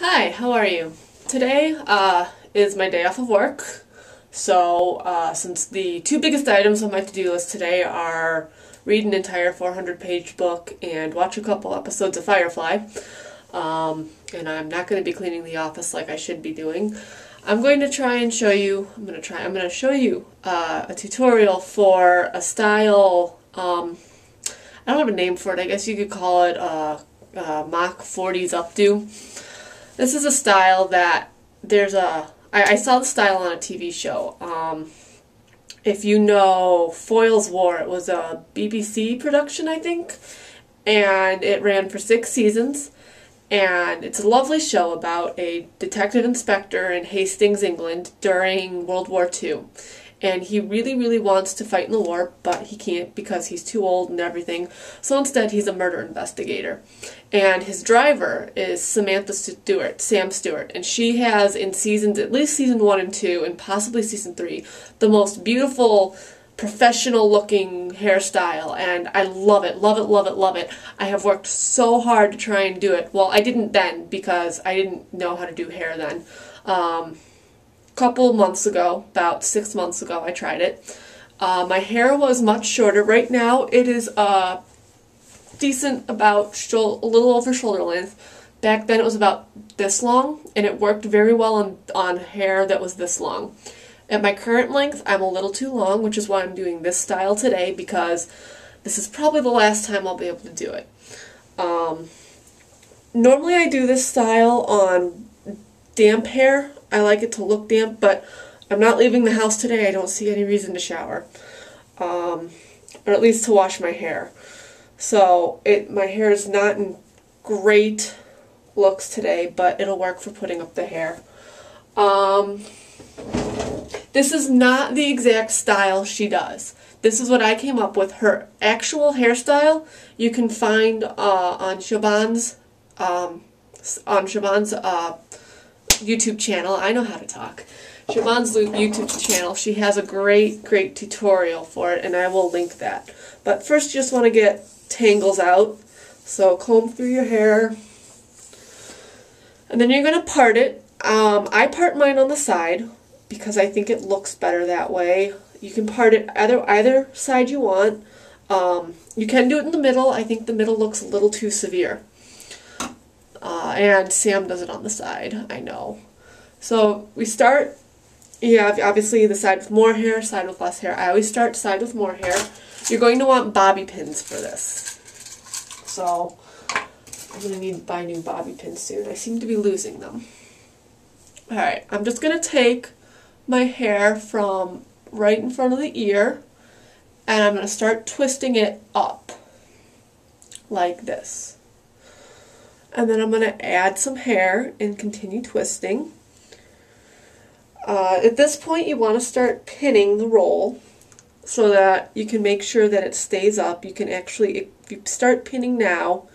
Hi, how are you? Today is my day off of work, so since the two biggest items on my to-do list today are read an entire 400-page book and watch a couple episodes of Firefly, and I'm not going to be cleaning the office like I should be doing, I'm going to try and show you, I'm going to show you a tutorial for a style, I don't have a name for it, I guess you could call it mock 40s updo. This is a style that I saw the style on a TV show. If you know Foyle's War, it was a BBC production, I think, and it ran for 6 seasons, and it's a lovely show about a detective inspector in Hastings, England during World War II. And he really wants to fight in the war, but he can't because he's too old and everything. So instead, he's a murder investigator. And his driver is Sam Stewart. And she has, in seasons, at least season 1 and 2, and possibly season 3, the most beautiful, professional-looking hairstyle. And I love it, love it, love it, love it. I have worked so hard to try and do it. Well, I didn't then, because I didn't know how to do hair then. Couple months ago, about 6 months ago, I tried it. My hair was much shorter. Right now, it is decent, about a little over shoulder length. Back then, it was about this long, and it worked very well on hair that was this long. At my current length, I'm a little too long, which is why I'm doing this style today, because this is probably the last time I'll be able to do it. Normally, I do this style on damp hair. I like it to look damp, but I'm not leaving the house today. I don't see any reason to shower, or at least to wash my hair. So my hair is not in great looks today, but it'll work for putting up the hair. This is not the exact style she does. This is what I came up with. Her actual hairstyle you can find on Siobhan's YouTube channel. I know how to talk. Siobhan's YouTube channel. She has a great tutorial for it, and I will link that. But first, you just want to get tangles out. So comb through your hair, and then you're going to part it. I part mine on the side because I think it looks better that way. You can part it either side you want. You can do it in the middle. I think the middle looks a little too severe. And Sam does it on the side, I know. So we start, you have obviously the side with more hair, side with less hair. I always start side with more hair. You're going to want bobby pins for this. So I'm going to need to buy new bobby pins soon. I seem to be losing them. Alright, I'm just going to take my hair from right in front of the ear, and I'm going to start twisting it up like this. And then I'm going to add some hair and continue twisting. At this point, you want to start pinning the roll so that you can make sure that it stays up. You can actually, if you start pinning now,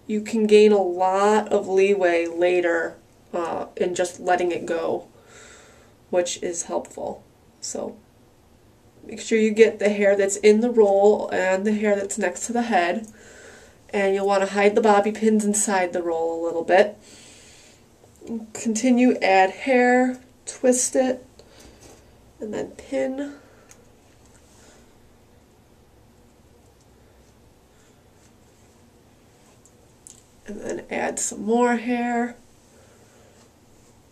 you can gain a lot of leeway later in just letting it go, which is helpful. So make sure you get the hair that's in the roll and the hair that's next to the head. And you'll want to hide the bobby pins inside the roll a little bit. Continue, add hair, twist it, and then pin. And then add some more hair,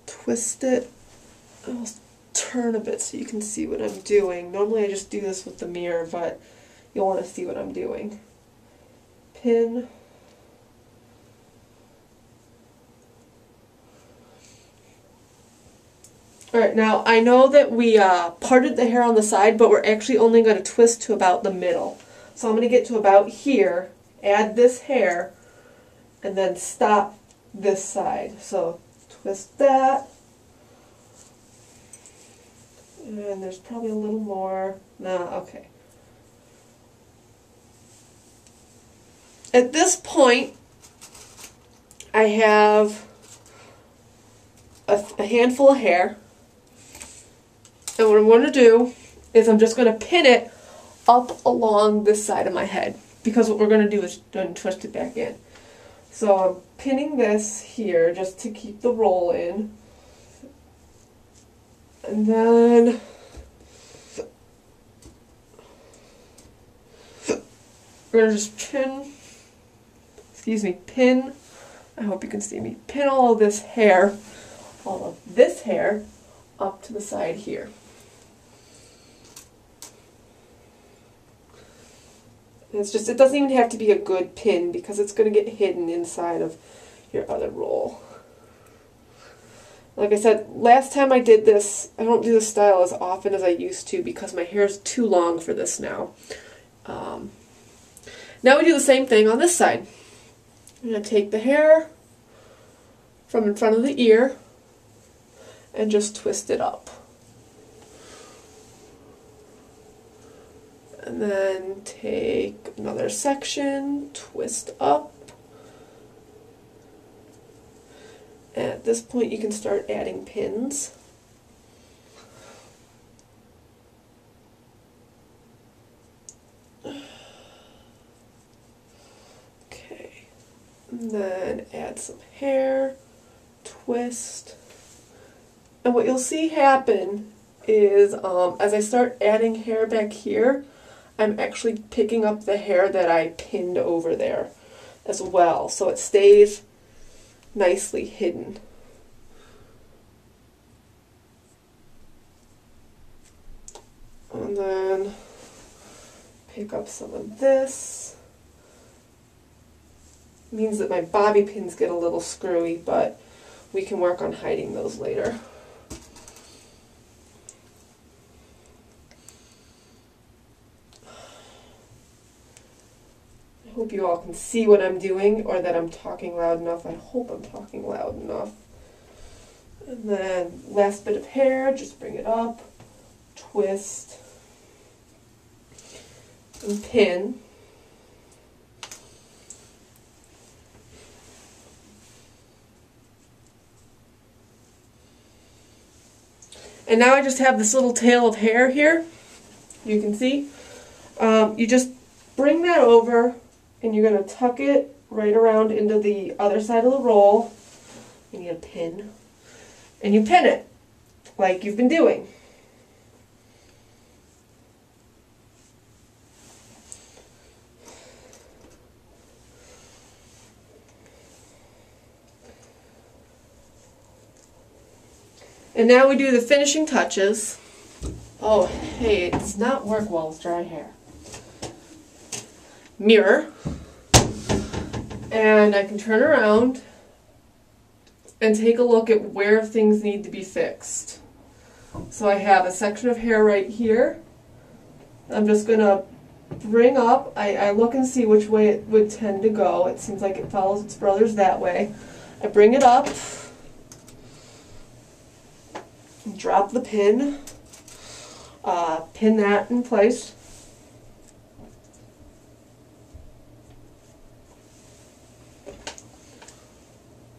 twist it. I'll turn a bit so you can see what I'm doing. Normally I just do this with the mirror, but you'll want to see what I'm doing. Pin. Alright, now I know that we parted the hair on the side, but we're actually only going to twist to about the middle. So I'm going to get to about here, add this hair, and then stop this side. So twist that. And there's probably a little more. No, okay. At this point, I have a handful of hair, and what I'm going to do is I'm just going to pin it up along this side of my head, because what we're going to do is twist it back in. So I'm pinning this here just to keep the roll in. And then we're going to just pin, I hope you can see me, pin all of this hair up to the side here. And it's just, it doesn't even have to be a good pin because it's going to get hidden inside of your other roll. Like I said, last time I did this, I don't do this style as often as I used to because my hair is too long for this now. Now we do the same thing on this side. I'm going to take the hair from in front of the ear and just twist it up. And then take another section, twist up. And at this point you can start adding pins. Okay. And then add some hair, twist. And what you'll see happen is as I start adding hair back here, I'm actually picking up the hair that I pinned over there as well, so it stays nicely hidden. And then pick up some of this. It means that my bobby pins get a little screwy, but we can work on hiding those later. I hope you all can see what I'm doing, or that I'm talking loud enough. I hope I'm talking loud enough. And then last bit of hair, just bring it up, twist, and pin. And now I just have this little tail of hair here. You can see. You just bring that over, and you're going to tuck it right around into the other side of the roll. You need a pin. And you pin it, like you've been doing. And now we do the finishing touches. Oh, hey, it does not work well with dry hair. Mirror. And I can turn around and take a look at where things need to be fixed. So I have a section of hair right here. I'm just going to bring up. I look and see which way it would tend to go. It seems like it follows its brothers that way. I bring it up. Drop the pin. Pin that in place.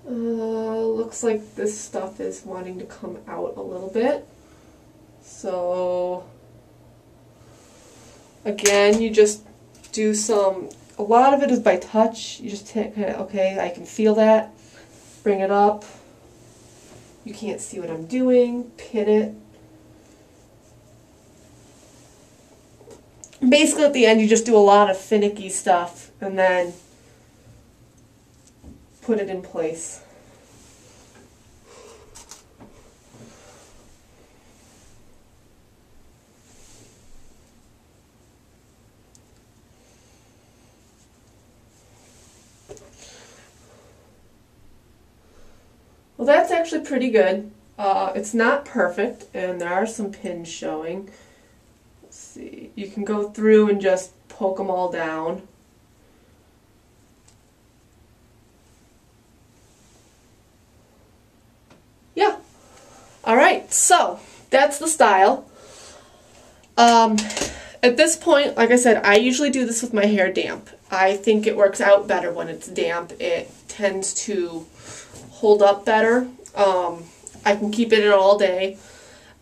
Looks like this stuff is wanting to come out a little bit. So again, you just do a lot of it is by touch. You just take, okay, I can feel that. Bring it up. You can't see what I'm doing. Pin it. Basically at the end you just do a lot of finicky stuff and then put it in place. Well, that's actually pretty good. It's not perfect, and there are some pins showing. Let's see. You can go through and just poke them all down. Yeah. Alright, so that's the style. At this point, like I said, I usually do this with my hair damp. I think it works out better when it's damp. It tends to hold up better. I can keep it in all day,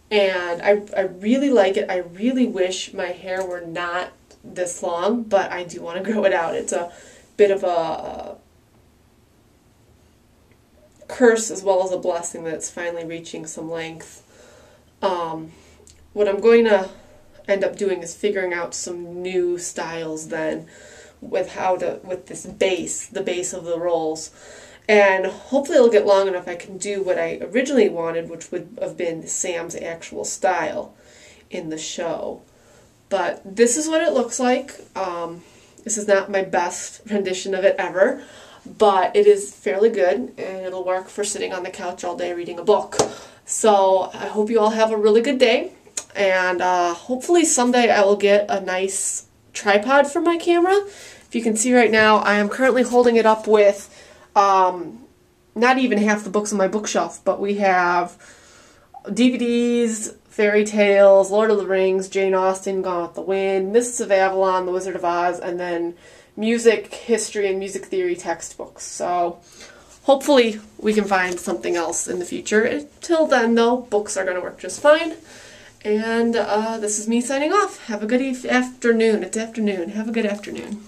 and I really like it. I really wish my hair were not this long, but I do want to grow it out. It's a bit of a curse as well as a blessing that it's finally reaching some length. What I'm going to end up doing is figuring out some new styles then with this base, the base of the rolls. And hopefully it'll get long enough I can do what I originally wanted, which would have been Sam's actual style in the show. But this is what it looks like. This is not my best rendition of it ever, but it is fairly good, and it'll work for sitting on the couch all day reading a book. So I hope you all have a really good day, and hopefully someday I will get a nice tripod for my camera. If you can see right now, I am currently holding it up with not even half the books on my bookshelf, but we have DVDs, fairy tales, Lord of the Rings, Jane Austen, Gone with the Wind, Mists of Avalon, The Wizard of Oz, and then music, history, and music theory textbooks. So hopefully we can find something else in the future. Until then, though, books are going to work just fine. And this is me signing off. Have a good afternoon. It's afternoon. Have a good afternoon.